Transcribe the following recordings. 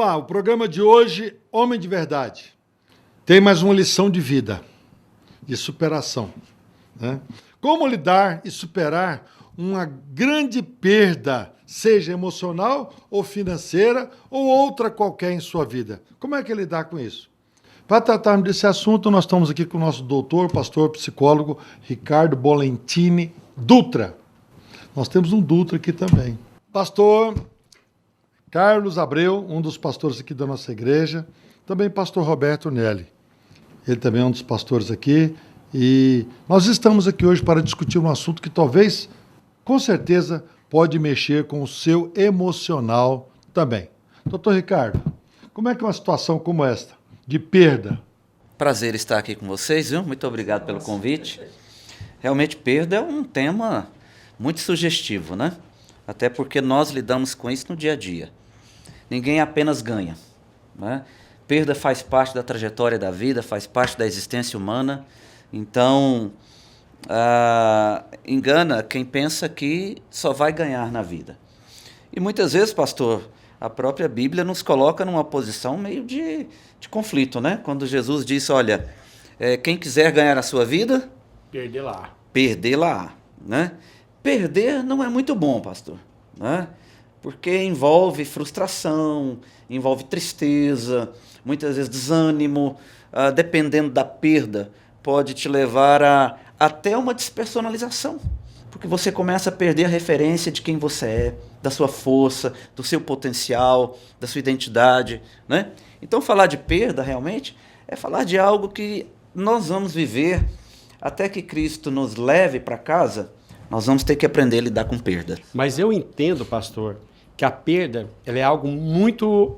lá, o programa de hoje, Homem de Verdade. Tem mais uma lição de vida, de superação, né? Como lidar e superar uma grande perda, seja emocional ou financeira ou outra qualquer em sua vida. Como é que lidar com isso? Para tratarmos desse assunto, nós estamos aqui com o nosso doutor, pastor, psicólogo, Ricardo Bolentini Dutra. Nós temos um Dutra aqui também. Pastor Carlos Abreu, um dos pastores aqui da nossa igreja. Também pastor Roberto Nelly. Ele também é um dos pastores aqui. E nós estamos aqui hoje para discutir um assunto que talvez, com certeza, pode mexer com o seu emocional também. Doutor Ricardo, como é que uma situação como esta, de perda? Prazer estar aqui com vocês, viu? Muito obrigado pelo convite. Realmente, perda é um tema muito sugestivo, né? Até porque nós lidamos com isso no dia a dia. Ninguém apenas ganha, né? Perda faz parte da trajetória da vida, faz parte da existência humana. Então, engana quem pensa que só vai ganhar na vida. E muitas vezes, pastor, a própria Bíblia nos coloca numa posição meio de conflito, né? Quando Jesus disse, olha, quem quiser ganhar a sua vida... Perder-la, né? Perder não é muito bom, pastor, né? Porque envolve frustração, envolve tristeza, muitas vezes desânimo, dependendo da perda, pode te levar até uma despersonalização, porque você começa a perder a referência de quem você é, da sua força, do seu potencial, da sua identidade, né? Então, falar de perda, realmente, é falar de algo que nós vamos viver até que Cristo nos leve para casa. Nós vamos ter que aprender a lidar com perda. Mas eu entendo, pastor, que a perda ela é algo muito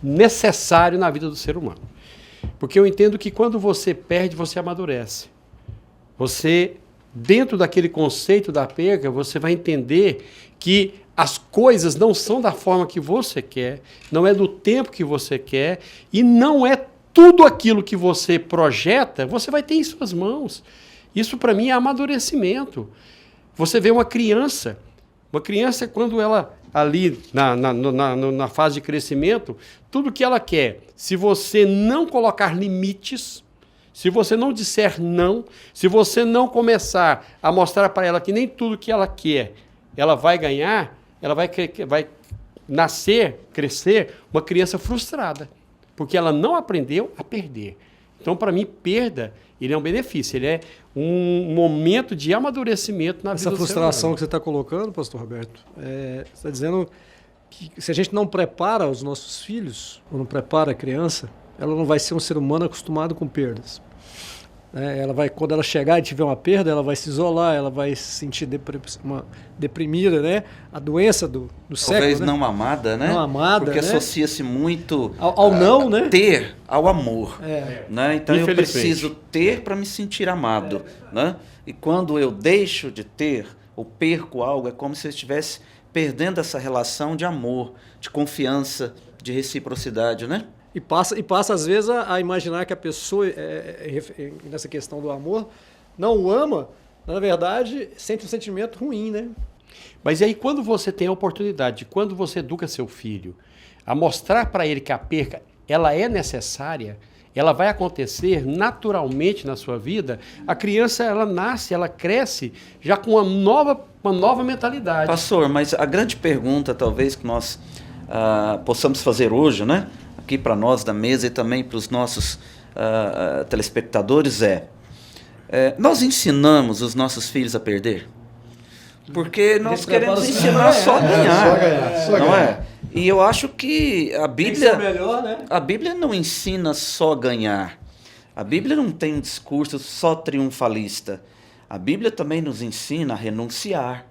necessário na vida do ser humano. Porque eu entendo que quando você perde, você amadurece. Você, dentro daquele conceito da perda, você vai entender que as coisas não são da forma que você quer, não é do tempo que você quer, e não é tudo aquilo que você projeta, você vai ter em suas mãos. Isso, para mim, é amadurecimento. Você vê uma criança quando ela, ali na fase de crescimento, tudo que ela quer, se você não colocar limites, se você não disser não, se você não começar a mostrar para ela que nem tudo que ela quer, ela vai ganhar, ela vai nascer, crescer, uma criança frustrada, porque ela não aprendeu a perder. Então, para mim, perda, ele é um benefício, ele é um momento de amadurecimento na vida do ser humano. Essa frustração que você está colocando, pastor Roberto, você está dizendo que se a gente não prepara os nossos filhos, ou não prepara a criança, ela não vai ser um ser humano acostumado com perdas. Quando ela chegar e tiver uma perda, ela vai se isolar, ela vai se sentir deprimida, né? A doença do século, talvez, né? não amada, né? Não amada, porque né? associa-se muito ao não, né? Ter ao amor, né? Então eu preciso ter para me sentir amado, né? E quando eu deixo de ter ou perco algo, é como se eu estivesse perdendo essa relação de amor, de confiança, de reciprocidade, né? E passa às vezes a imaginar que a pessoa, nessa questão do amor, não o ama, na verdade, sente um sentimento ruim, né? Mas aí quando você tem a oportunidade, quando você educa seu filho, a mostrar para ele que a perca ela é necessária, ela vai acontecer naturalmente na sua vida, a criança ela nasce, ela cresce já com uma nova mentalidade. Pastor, mas a grande pergunta talvez que nós possamos fazer hoje, né? Aqui para nós da mesa e também para os nossos telespectadores nós ensinamos os nossos filhos a perder? Porque nós queremos ensinar só a ganhar, não é? E eu acho que a Bíblia, melhor, né? A Bíblia não ensina só a ganhar. A Bíblia não tem um discurso só triunfalista. A Bíblia também nos ensina a renunciar,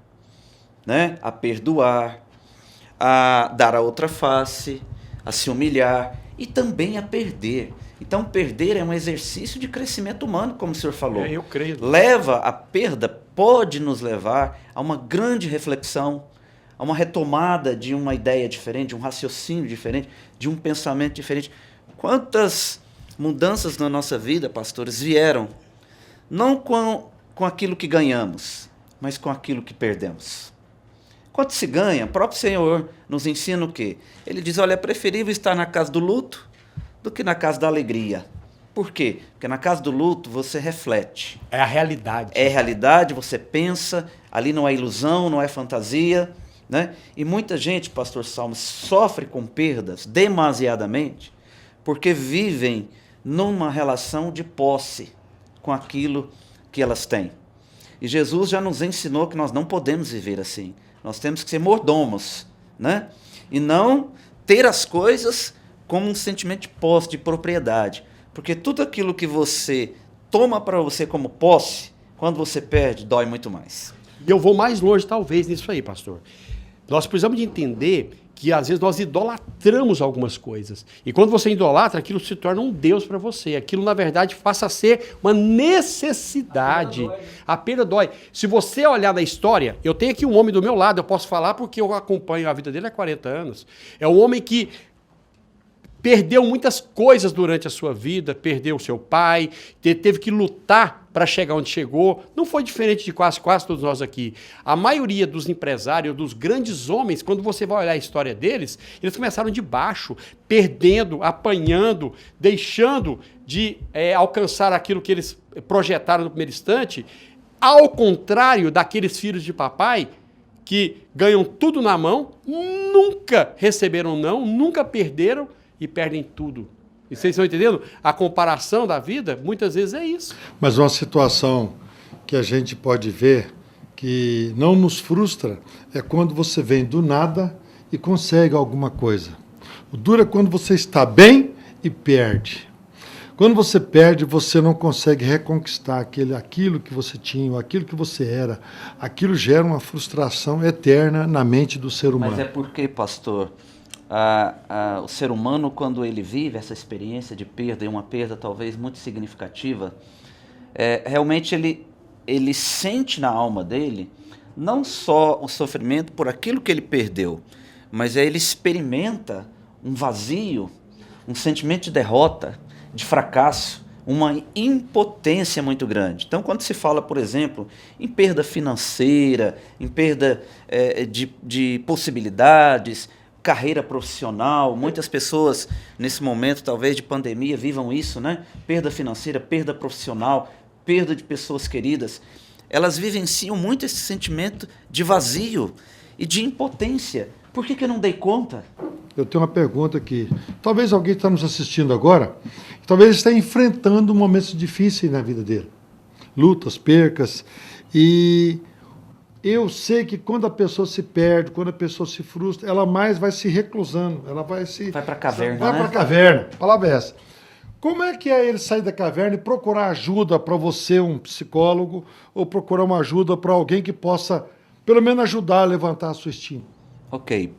né? A perdoar, a dar a outra face, a se humilhar e também a perder. Então, perder é um exercício de crescimento humano, como o senhor falou. Eu creio. A perda pode nos levar a uma grande reflexão, a uma retomada de uma ideia diferente, de um raciocínio diferente, de um pensamento diferente. Quantas mudanças na nossa vida, pastores, vieram não com aquilo que ganhamos, mas com aquilo que perdemos. Quanto se ganha? O próprio Senhor nos ensina o quê? Ele diz, olha, é preferível estar na casa do luto do que na casa da alegria. Por quê? Porque na casa do luto você reflete. É a realidade. É realidade, você pensa, ali não é ilusão, não é fantasia, né? E muita gente, pastor Salmo, sofre com perdas demasiadamente porque vivem numa relação de posse com aquilo que elas têm. E Jesus já nos ensinou que nós não podemos viver assim. Nós temos que ser mordomos, né? E não ter as coisas como um sentimento de posse, de propriedade. Porque tudo aquilo que você toma para você como posse, quando você perde, dói muito mais. E eu vou mais longe, talvez, nisso aí, pastor. Nós precisamos de entender que, às vezes, nós idolatramos algumas coisas. E quando você idolatra, aquilo se torna um Deus para você. Aquilo, na verdade, passa a ser uma necessidade. A perda dói. Se você olhar na história, eu tenho aqui um homem do meu lado, eu posso falar porque eu acompanho a vida dele há 40 anos. É um homem que perdeu muitas coisas durante a sua vida, perdeu seu pai, teve que lutar para chegar onde chegou. Não foi diferente de quase todos nós aqui. A maioria dos empresários, dos grandes homens, quando você vai olhar a história deles, eles começaram de baixo, perdendo, apanhando, deixando de alcançar aquilo que eles projetaram no primeiro instante, ao contrário daqueles filhos de papai que ganham tudo na mão, nunca receberam não, nunca perderam, e perdem tudo. E vocês estão entendendo? A comparação da vida, muitas vezes, é isso. Mas uma situação que a gente pode ver que não nos frustra é quando você vem do nada e consegue alguma coisa. O duro é quando você está bem e perde. Quando você perde, você não consegue reconquistar aquilo que você tinha, ou aquilo que você era. Aquilo gera uma frustração eterna na mente do ser humano. Mas é porque, pastor, o ser humano, quando ele vive essa experiência de perda, e uma perda talvez muito significativa, realmente ele sente na alma dele não só o sofrimento por aquilo que ele perdeu, mas ele experimenta um vazio, um sentimento de derrota, de fracasso, uma impotência muito grande. Então, quando se fala, por exemplo, em perda financeira, em perda de possibilidades, carreira profissional, muitas pessoas nesse momento, talvez de pandemia, vivam isso, né? Perda financeira, perda profissional, perda de pessoas queridas. Elas vivenciam muito esse sentimento de vazio e de impotência. Por que eu não dei conta? Eu tenho uma pergunta aqui. Talvez alguém está nos assistindo agora, talvez esteja enfrentando momentos difíceis na vida dele. Lutas, percas. E eu sei que quando a pessoa se perde, quando a pessoa se frustra, ela mais vai se reclusando. Ela vai para a caverna, vai para a caverna. A palavra é essa. Como é que é ele sair da caverna e procurar ajuda para você, um psicólogo, ou procurar uma ajuda para alguém que possa, pelo menos, ajudar a levantar a sua estima? Ok.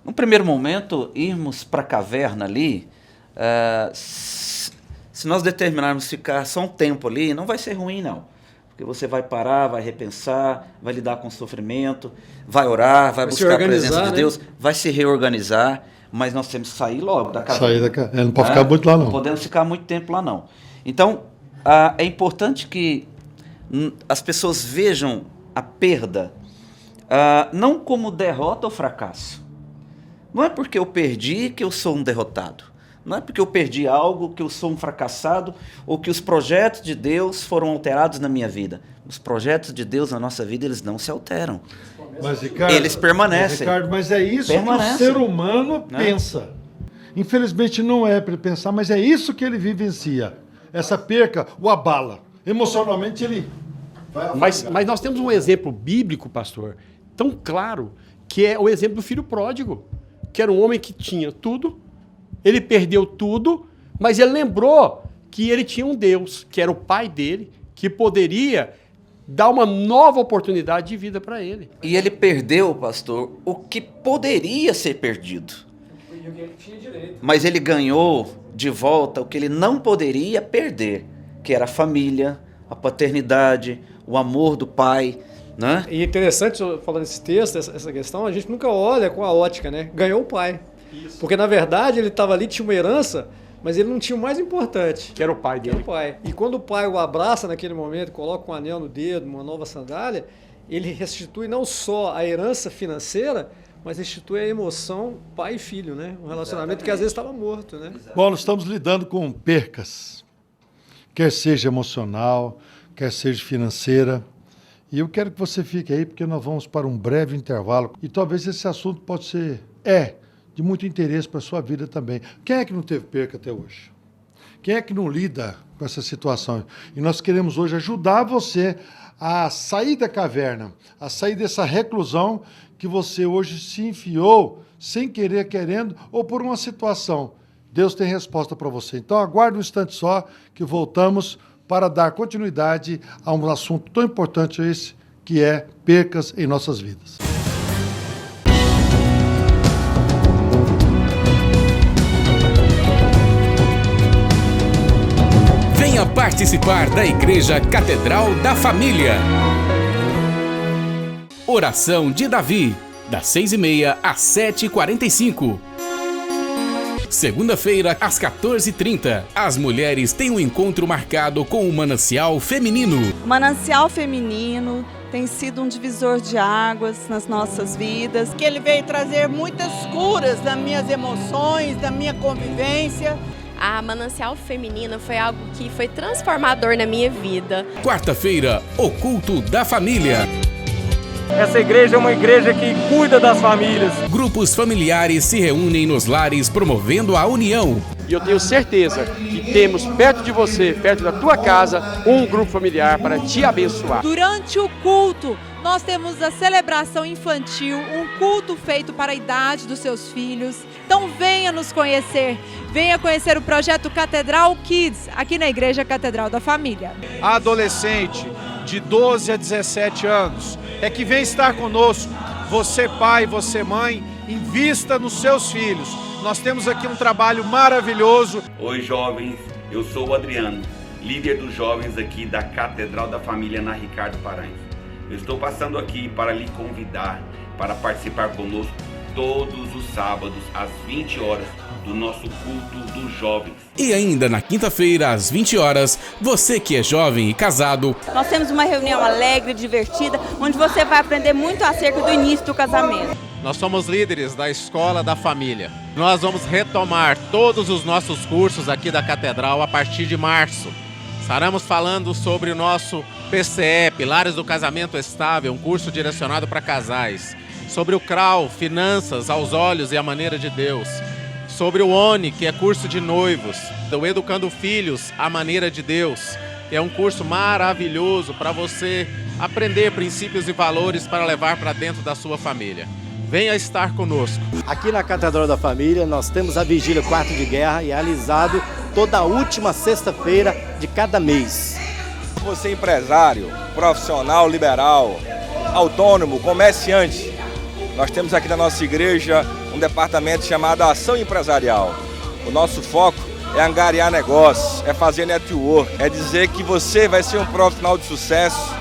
No primeiro momento, irmos para a caverna ali, se nós determinarmos ficar só um tempo ali, não vai ser ruim, não. Porque você vai parar, vai repensar, vai lidar com o sofrimento, vai orar, vai buscar a presença de Deus, vai se reorganizar, mas nós temos que sair logo da caverna. Sair da caverna. Não pode ficar muito lá, não. Não podemos ficar muito tempo lá, não. Então, é importante que as pessoas vejam a perda não como derrota ou fracasso. Não é porque eu perdi que eu sou um derrotado. Não é porque eu perdi algo que eu sou um fracassado ou que os projetos de Deus foram alterados na minha vida. Os projetos de Deus na nossa vida, eles não se alteram. Mas, Ricardo, eles permanecem. Mas é isso que o ser humano pensa. Infelizmente não é para ele pensar, mas é isso que ele vivencia. Essa perca o abala. Emocionalmente ele vai mas nós temos um exemplo bíblico, pastor, tão claro, que é o exemplo do filho pródigo, que era um homem que tinha tudo, ele perdeu tudo, mas ele lembrou que ele tinha um Deus, que era o pai dele, que poderia dar uma nova oportunidade de vida para ele. E ele perdeu, pastor, o que poderia ser perdido. Mas ele ganhou de volta o que ele não poderia perder, que era a família, a paternidade, o amor do pai, né? E é interessante, falando desse texto, essa questão, a gente nunca olha com a ótica, né? Ganhou o pai. Isso. Porque, na verdade, ele estava ali, tinha uma herança, mas ele não tinha o mais importante. Que era o pai dele. Que era o pai. E quando o pai o abraça naquele momento, coloca um anel no dedo, uma nova sandália, ele restitui não só a herança financeira, mas restitui a emoção pai e filho, né? Um relacionamento que às vezes estava morto, né? Bom, nós estamos lidando com percas, quer seja emocional, quer seja financeira. E eu quero que você fique aí, porque nós vamos para um breve intervalo. E talvez esse assunto pode ser, de muito interesse para a sua vida também. Quem é que não teve perca até hoje? Quem é que não lida com essa situação? E nós queremos hoje ajudar você a sair da caverna, a sair dessa reclusão que você hoje se enfiou, sem querer, querendo, ou por uma situação. Deus tem resposta para você. Então aguarde um instante só, que voltamos para dar continuidade a um assunto tão importante esse, que é percas em nossas vidas. Venha participar da Igreja Catedral da Família. Oração de Davi, das 6h30 às 7h45. Segunda-feira, às 14h30, as mulheres têm um encontro marcado com o Manancial Feminino. O Manancial Feminino tem sido um divisor de águas nas nossas vidas. Que ele veio trazer muitas curas das minhas emoções, da minha convivência. A Manancial Feminina foi algo que foi transformador na minha vida. Quarta-feira, o Culto da Família. Essa igreja é uma igreja que cuida das famílias. Grupos familiares se reúnem nos lares promovendo a união. E eu tenho certeza que temos perto de você, perto da tua casa, um grupo familiar para te abençoar. Durante o culto, nós temos a celebração infantil, um culto feito para a idade dos seus filhos. Então venha nos conhecer, venha conhecer o projeto Catedral Kids, aqui na Igreja Catedral da Família. Adolescente de 12 a 17 anos é que vem estar conosco. Você pai, você mãe, invista nos seus filhos. Nós temos aqui um trabalho maravilhoso. Oi jovens, eu sou o Adriano, líder dos jovens aqui da Catedral da Família na Ricardo Paranhos. Eu estou passando aqui para lhe convidar para participar conosco todos os sábados às 20 horas do nosso culto dos jovens. E ainda na quinta-feira, às 20 horas, você que é jovem e casado. Nós temos uma reunião alegre, divertida, onde você vai aprender muito acerca do início do casamento. Nós somos líderes da Escola da Família. Nós vamos retomar todos os nossos cursos aqui da Catedral a partir de março. Estaremos falando sobre o nosso PCE, Pilares do Casamento Estável, um curso direcionado para casais. Sobre o CRAU, Finanças aos Olhos e a Maneira de Deus. Sobre o ONI, que é curso de noivos. Do Educando Filhos, a Maneira de Deus. Que é um curso maravilhoso para você aprender princípios e valores para levar para dentro da sua família. Venha estar conosco. Aqui na Catedral da Família nós temos a Vigília Quarto de Guerra realizado toda a última sexta-feira de cada mês. Você é empresário, profissional, liberal, autônomo, comerciante. Nós temos aqui na nossa igreja um departamento chamado Ação Empresarial. O nosso foco é angariar negócios, é fazer network, é dizer que você vai ser um profissional de sucesso,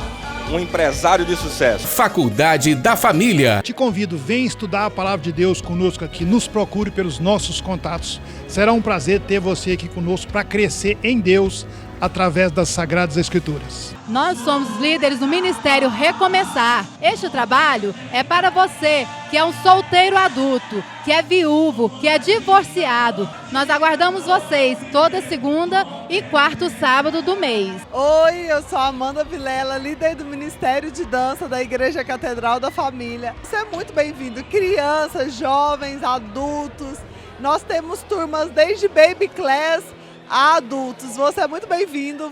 um empresário de sucesso. Faculdade da Família. Te convido, vem estudar a Palavra de Deus conosco aqui, nos procure pelos nossos contatos. Será um prazer ter você aqui conosco para crescer em Deus através das Sagradas Escrituras. Nós somos líderes do Ministério Recomeçar. Este trabalho é para você que é um solteiro adulto, que é viúvo, que é divorciado. Nós aguardamos vocês toda segunda e quarto sábado do mês. Oi, eu sou a Amanda Vilela, líder do Ministério de Dança da Igreja Catedral da Família. Você é muito bem-vindo, crianças, jovens, adultos. Nós temos turmas desde baby class a adultos. Você é muito bem-vindo.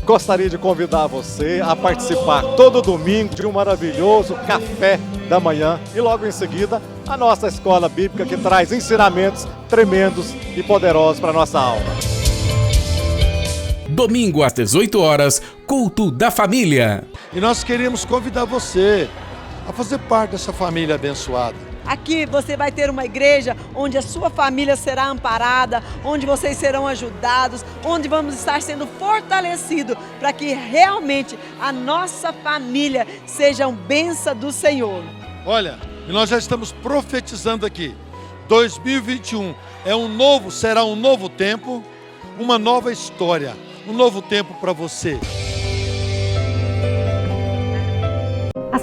Gostaria de convidar você a participar todo domingo de um maravilhoso café da manhã e logo em seguida a nossa escola bíblica que traz ensinamentos tremendos e poderosos para a nossa alma. Domingo às 18 horas, Culto da Família. E nós queremos convidar você a fazer parte dessa família abençoada. Aqui você vai ter uma igreja onde a sua família será amparada, onde vocês serão ajudados, onde vamos estar sendo fortalecidos para que realmente a nossa família seja uma bênção do Senhor. Olha, e nós já estamos profetizando aqui. 2021 será um novo tempo, uma nova história, um novo tempo para você.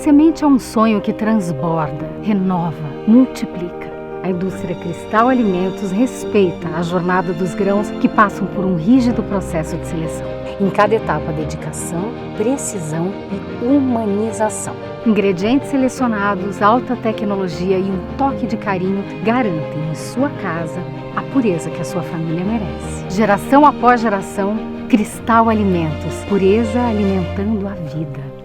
semente é um sonho que transborda, renova, multiplica. A indústria Cristal Alimentos respeita a jornada dos grãos que passam por um rígido processo de seleção. Em cada etapa, dedicação, precisão e humanização. Ingredientes selecionados, alta tecnologia e um toque de carinho garantem em sua casa a pureza que a sua família merece. Geração após geração, Cristal Alimentos. Pureza alimentando a vida.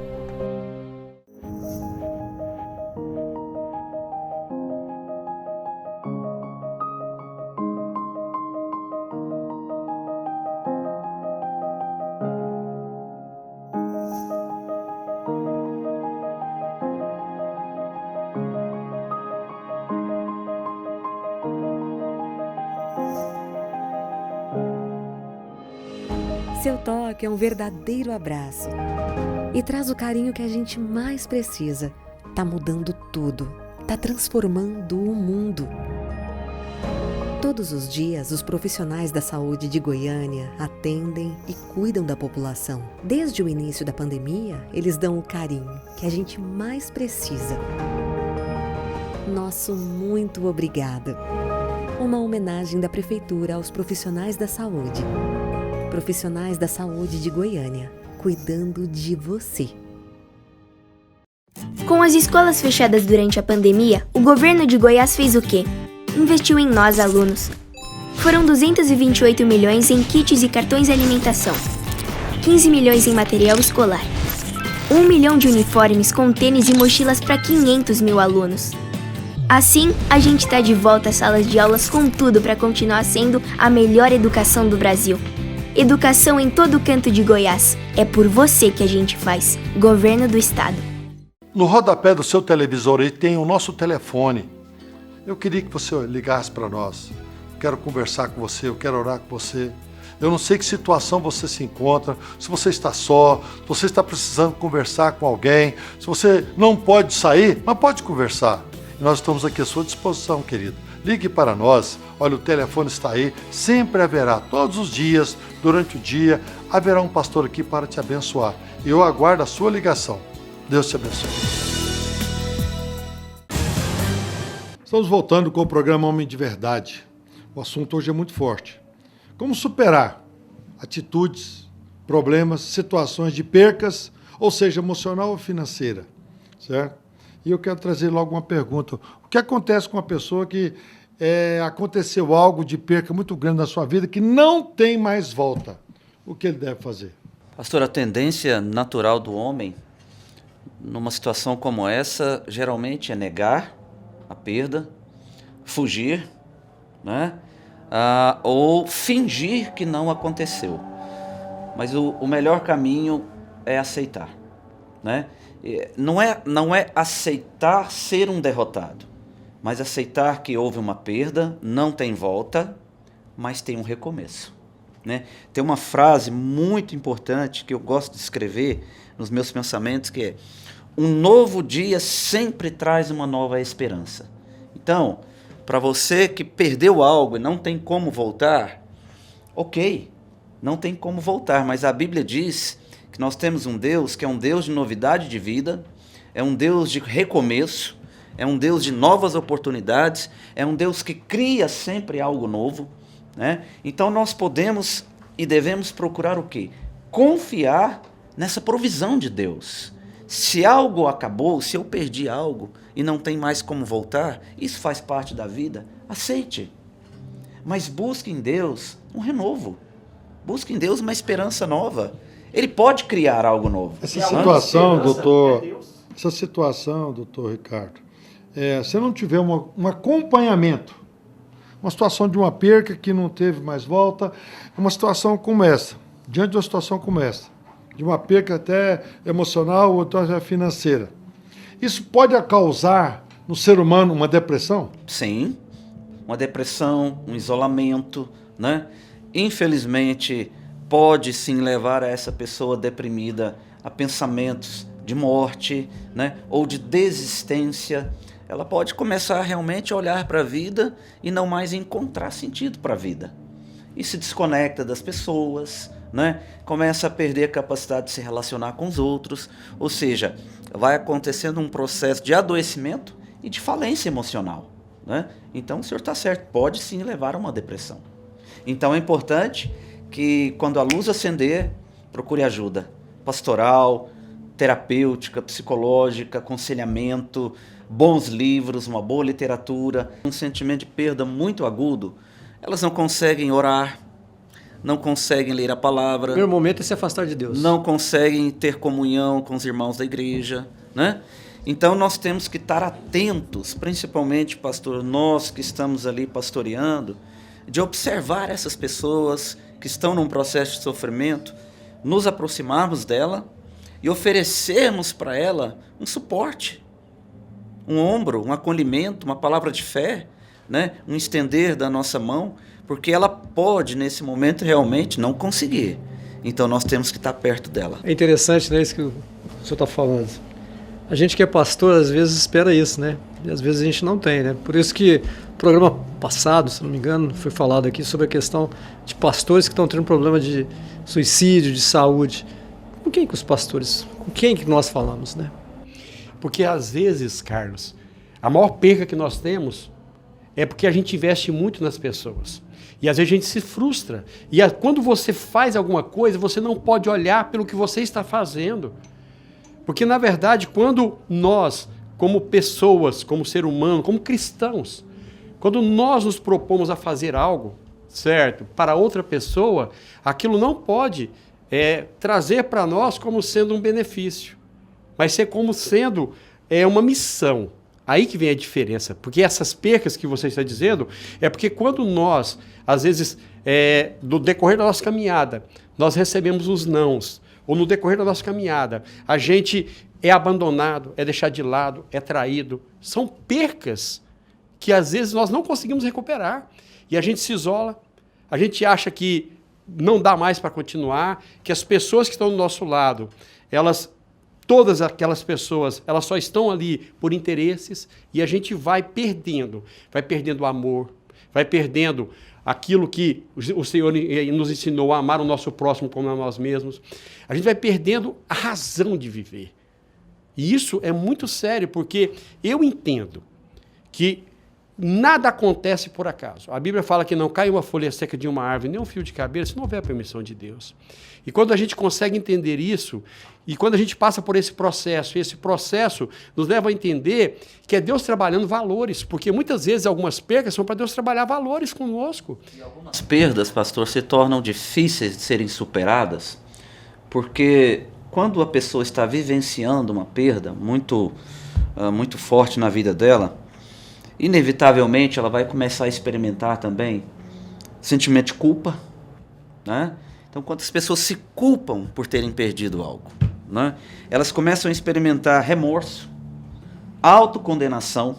Seu toque é um verdadeiro abraço e traz o carinho que a gente mais precisa. Tá mudando tudo, tá transformando o mundo. Todos os dias, os profissionais da saúde de Goiânia atendem e cuidam da população. Desde o início da pandemia, eles dão o carinho que a gente mais precisa. Nosso muito obrigado. Uma homenagem da Prefeitura aos profissionais da saúde. Profissionais da saúde de Goiânia, cuidando de você. Com as escolas fechadas durante a pandemia, o governo de Goiás fez o quê? Investiu em nós, alunos. Foram 228 milhões em kits e cartões de alimentação, 15 milhões em material escolar, 1 milhão de uniformes com tênis e mochilas para 500 mil alunos. Assim, a gente está de volta às salas de aulas com tudo para continuar sendo a melhor educação do Brasil. Educação em todo canto de Goiás. É por você que a gente faz. Governo do Estado. No rodapé do seu televisor aí tem o nosso telefone. Eu queria que você ligasse para nós. Quero conversar com você, eu quero orar com você. Eu não sei que situação você se encontra, se você está só, se você está precisando conversar com alguém, se você não pode sair, mas pode conversar. E nós estamos aqui à sua disposição, querido. Ligue para nós, olha, o telefone está aí, sempre haverá, todos os dias, durante o dia, haverá um pastor aqui para te abençoar. E eu aguardo a sua ligação. Deus te abençoe. Estamos voltando com o programa Homem de Verdade. O assunto hoje é muito forte. Como superar atitudes, problemas, situações de percas, ou seja, emocional ou financeira, certo? E eu quero trazer logo uma pergunta. O que acontece com uma pessoa que aconteceu algo de perca muito grande na sua vida que não tem mais volta? O que ele deve fazer? Pastor, a tendência natural do homem, numa situação como essa, geralmente é negar a perda, fugir, né? Ou fingir que não aconteceu. Mas o melhor caminho é aceitar, né? Não é aceitar ser um derrotado, mas aceitar que houve uma perda, não tem volta, mas tem um recomeço, né? Tem uma frase muito importante que eu gosto de escrever nos meus pensamentos, que é: um novo dia sempre traz uma nova esperança. Então, para você que perdeu algo e não tem como voltar, ok, não tem como voltar, mas a Bíblia diz que nós temos um Deus que é um Deus de novidade de vida, é um Deus de recomeço, é um Deus de novas oportunidades, é um Deus que cria sempre algo novo, né? Então nós podemos e devemos procurar o quê? Confiar nessa provisão de Deus. Se algo acabou, se eu perdi algo e não tem mais como voltar, isso faz parte da vida, aceite. Mas busque em Deus um renovo, busque em Deus uma esperança nova. Ele pode criar algo novo. Essa situação, doutor Ricardo, se não tiver um acompanhamento, uma situação de uma perca que não teve mais volta, uma situação como essa, diante de uma situação como essa, de uma perca até emocional ou até financeira, isso pode causar no ser humano uma depressão? Sim, uma depressão, um isolamento, né? Infelizmente, pode sim levar a essa pessoa deprimida a pensamentos de morte, né? Ou de desistência. Ela pode começar realmente a olhar para a vida e não mais encontrar sentido para a vida. e se desconecta das pessoas, né? Começa a perder a capacidade de se relacionar com os outros, ou seja, vai acontecendo um processo de adoecimento e de falência emocional, né? Então o senhor está certo, pode sim levar a uma depressão. Então é importante que quando a luz acender, procure ajuda pastoral, terapêutica, psicológica, aconselhamento, bons livros, uma boa literatura. Um sentimento de perda muito agudo, elas não conseguem orar, não conseguem ler a palavra. O primeiro momento é se afastar de Deus. Não conseguem ter comunhão com os irmãos da igreja, né? Então nós temos que estar atentos, principalmente, pastor, nós que estamos ali pastoreando, de observar essas pessoas que estão num processo de sofrimento, nos aproximarmos dela e oferecermos para ela um suporte, um ombro, um acolhimento, uma palavra de fé, né? Um estender da nossa mão, porque ela pode, nesse momento, realmente não conseguir. Então nós temos que estar perto dela. É interessante, né, isso que o senhor está falando. A gente que é pastor, às vezes, espera isso, né? E às vezes a gente não tem, né? Por isso que no programa passado, se não me engano, foi falado aqui sobre a questão de pastores que estão tendo problema de suicídio, de saúde. Com quem que os pastores, com quem que nós falamos, né? Porque às vezes, Carlos, a maior perca que nós temos é porque a gente investe muito nas pessoas. E às vezes a gente se frustra. E quando você faz alguma coisa, você não pode olhar pelo que você está fazendo. Porque, na verdade, quando nós, como pessoas, como ser humano, como cristãos, quando nós nos propomos a fazer algo, certo, para outra pessoa, aquilo não pode trazer para nós como sendo um benefício, mas ser como sendo uma missão. Aí que vem a diferença, porque essas percas que você está dizendo, é porque quando nós, às vezes, no decorrer da nossa caminhada, nós recebemos os nãos, ou no decorrer da nossa caminhada, a gente é abandonado, é deixado de lado, é traído. São percas que às vezes nós não conseguimos recuperar. E a gente se isola, a gente acha que não dá mais para continuar, que as pessoas que estão do nosso lado, todas aquelas pessoas, elas só estão ali por interesses, e a gente vai perdendo o amor, vai perdendo aquilo que o Senhor nos ensinou a amar o nosso próximo como a nós mesmos. A gente vai perdendo a razão de viver. E isso é muito sério, porque eu entendo que nada acontece por acaso. A Bíblia fala que não cai uma folha seca de uma árvore, nem um fio de cabelo, se não houver a permissão de Deus. E quando a gente consegue entender isso, e quando a gente passa por esse processo nos leva a entender que é Deus trabalhando valores, porque muitas vezes algumas percas são para Deus trabalhar valores conosco. E algumas perdas, pastor, se tornam difíceis de serem superadas, porque quando a pessoa está vivenciando uma perda muito forte na vida dela, inevitavelmente ela vai começar a experimentar também sentimento de culpa, né? Então, quantas pessoas se culpam por terem perdido algo, né? Elas começam a experimentar remorso, autocondenação,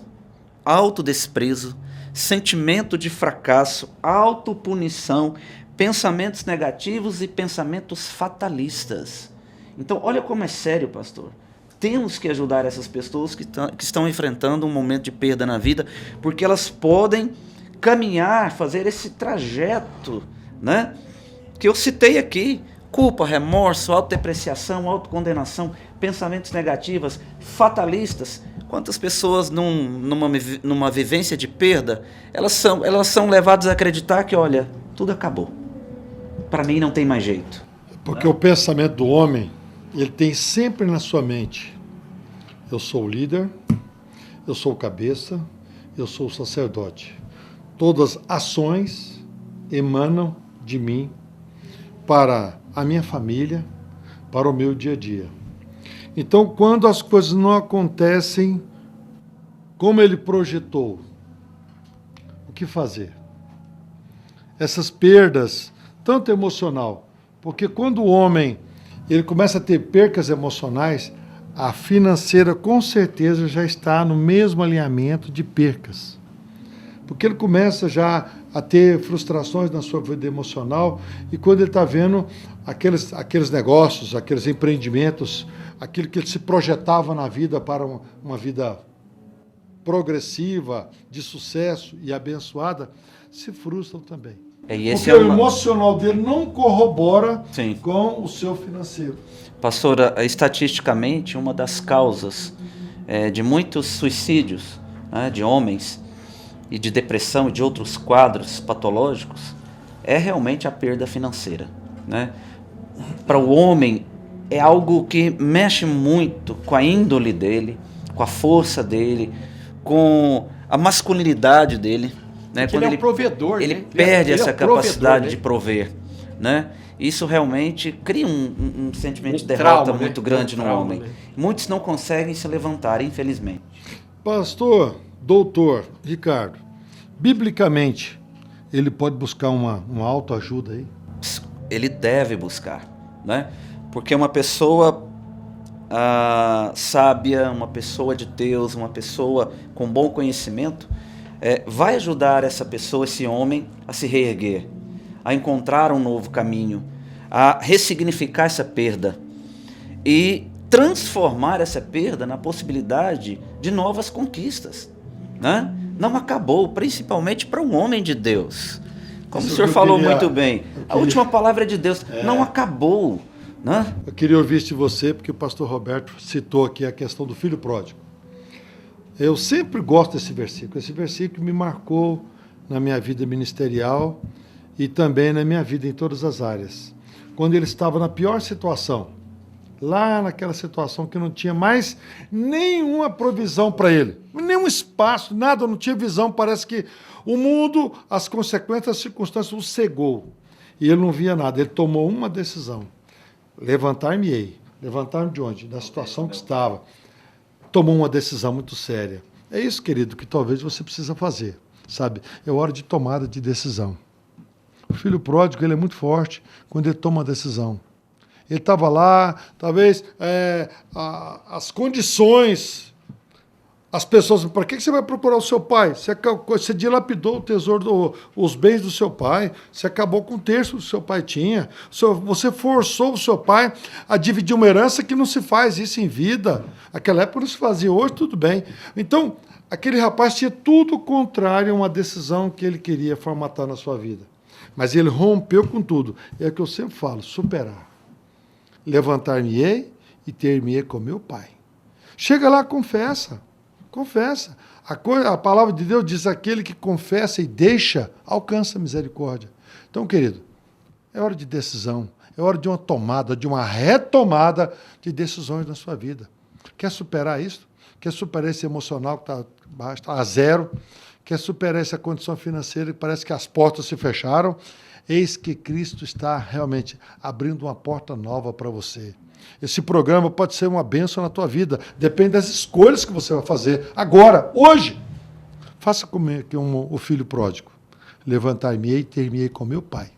autodesprezo, sentimento de fracasso, autopunição, pensamentos negativos e pensamentos fatalistas. Então, olha como é sério, pastor. Temos que ajudar essas pessoas que estão enfrentando um momento de perda na vida, porque elas podem caminhar, fazer esse trajeto, né, que eu citei aqui: culpa, remorso, autodepreciação, autocondenação, pensamentos negativos, fatalistas. Quantas pessoas numa vivência de perda, elas são levadas a acreditar que, olha, tudo acabou. Para mim não tem mais jeito. Porque o pensamento do homem, ele tem sempre na sua mente: eu sou o líder, eu sou o cabeça, eu sou o sacerdote. Todas as ações emanam de mim para a minha família, para o meu dia a dia. Então, quando as coisas não acontecem como ele projetou, o que fazer? Essas perdas, tanto emocional, porque quando o homem ele começa a ter percas emocionais, a financeira com certeza já está no mesmo alinhamento de percas. Porque ele começa já a ter frustrações na sua vida emocional, e quando ele está vendo aqueles negócios, aqueles empreendimentos, aquilo que ele se projetava na vida para uma vida progressiva, de sucesso e abençoada, se frustram também. Porque o emocional dele não corrobora com o seu financeiro. Pastora, estatisticamente, uma das causas de muitos suicídios, de homens, e de depressão e de outros quadros patológicos, é realmente a perda financeira, né? Para o homem, é algo que mexe muito com a índole dele, com a força dele, com a masculinidade dele, né? Quando ele é um provedor, ele né? perde essa capacidade né? de prover, né? Isso realmente cria um sentimento de trauma, derrota muito grande no trauma, homem. né? Muitos não conseguem se levantar, infelizmente. Pastor, doutor Ricardo, biblicamente, ele pode buscar uma autoajuda aí? Ele deve buscar, né? Porque uma pessoa sábia, uma pessoa de Deus, uma pessoa com bom conhecimento, vai ajudar essa pessoa, esse homem, a se reerguer, a encontrar um novo caminho, a ressignificar essa perda e transformar essa perda na possibilidade de novas conquistas, né? Não acabou, principalmente para um homem de Deus. Como o senhor falou muito bem, a última palavra é de Deus, não acabou, né? Eu queria ouvir isso de você, porque o pastor Roberto citou aqui a questão do filho pródigo. Eu sempre gosto desse versículo. Esse versículo me marcou na minha vida ministerial e também na minha vida em todas as áreas. Quando ele estava na pior situação, lá naquela situação que não tinha mais nenhuma provisão para ele, nenhum espaço, nada, não tinha visão, parece que o mundo, as consequências, as circunstâncias o cegou. E ele não via nada, ele tomou uma decisão. Levantar-me-ei. Levantar-me de onde? Da situação que estava. Tomou uma decisão muito séria. É isso, querido, que talvez você precisa fazer, sabe? É hora de tomada de decisão. O filho pródigo, ele é muito forte quando ele toma uma decisão. Ele estava lá, talvez as condições, as pessoas, para que você vai procurar o seu pai? Você dilapidou o tesouro, os bens do seu pai, você acabou com um terço do seu pai tinha, você forçou o seu pai a dividir uma herança que não se faz isso em vida. Naquela época não se fazia, hoje tudo bem. Então, aquele rapaz tinha tudo contrário a uma decisão que ele queria formatar na sua vida. Mas ele rompeu com tudo. É o que eu sempre falo, superar. Levantar-me-ei e ter-me-ei com meu pai. Chega lá, confessa. Confessa. A palavra de Deus diz, aquele que confessa e deixa, alcança a misericórdia. Então, querido, é hora de decisão. É hora de uma tomada, de uma retomada de decisões na sua vida. Quer superar isso? Quer superar esse emocional que está baixo, está a zero? Quer superar essa condição financeira que parece que as portas se fecharam? Eis que Cristo está realmente abrindo uma porta nova para você. Esse programa pode ser uma bênção na tua vida. Depende das escolhas que você vai fazer agora, hoje. Faça como o filho pródigo. Levantar-me-ei e ter-me-ei com meu pai.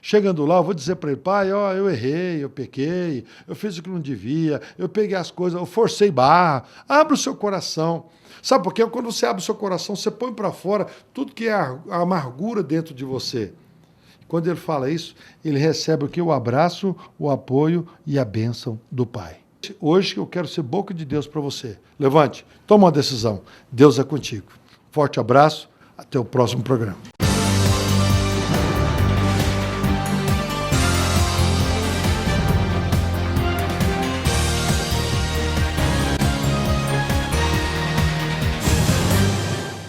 Chegando lá, eu vou dizer para ele, pai, eu errei, eu pequei, eu fiz o que não devia, eu peguei as coisas, eu forcei barra. Abra o seu coração. Sabe por quê? Quando você abre o seu coração, você põe para fora tudo que é a amargura dentro de você. Quando ele fala isso, ele recebe o quê? O abraço, o apoio e a bênção do Pai. Hoje eu quero ser boca de Deus para você. Levante, toma uma decisão. Deus é contigo. Forte abraço, até o próximo programa.